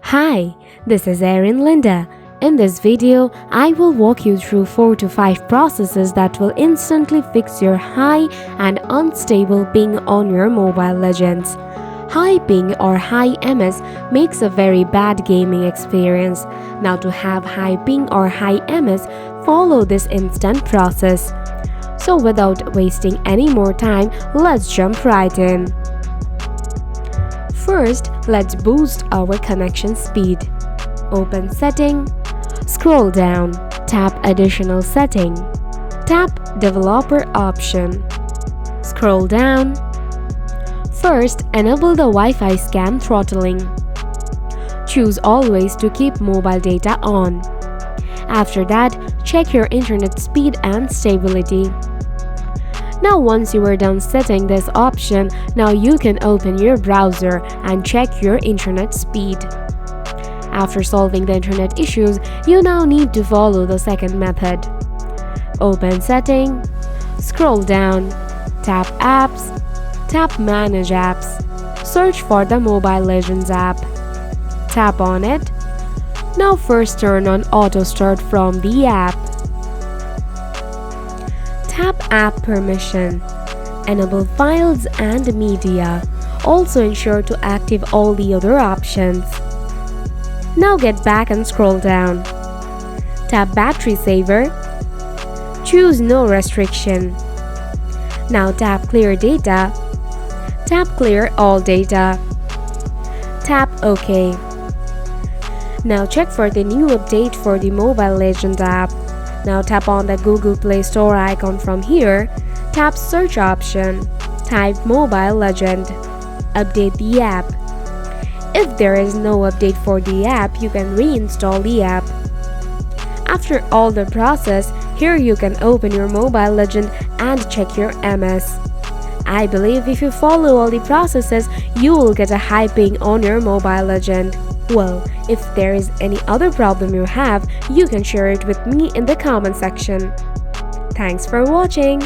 Hi, this is Erin Linda. In this video, I will walk you through 4 to 5 processes that will instantly fix your high and unstable ping on your Mobile Legends. High ping or high MS makes a very bad gaming experience. Now to have high ping or high MS, follow this instant process. So without wasting any more time, let's jump right in. First, let's boost our connection speed. Open Setting, scroll down, tap Additional Setting, tap Developer option, scroll down. First, enable the Wi-Fi scan throttling. Choose Always to keep mobile data on. After that, check your internet speed and stability. Now once you are done setting this option, now you can open your browser and check your internet speed. After solving the internet issues, you now need to follow the second method. Open Setting, scroll down, tap Apps, tap Manage Apps, search for the Mobile Legends app. Tap on it. Now first turn on Auto Start from the app. Tap App Permission. Enable Files and Media. Also ensure to activate all the other options. Now get back and scroll down. Tap Battery Saver. Choose No Restriction. Now tap Clear Data. Tap Clear All Data. Tap OK. Now check for the new update for the Mobile Legends app. Now tap on the Google Play Store icon from here, tap Search option, type Mobile Legend, update the app. If there is no update for the app, you can reinstall the app. After all the process, here you can open your Mobile Legend and check your MS. I believe if you follow all the processes, you will get a high ping on your Mobile Legend. Well, if there is any other problem you have, you can share it with me in the comment section. Thanks for watching.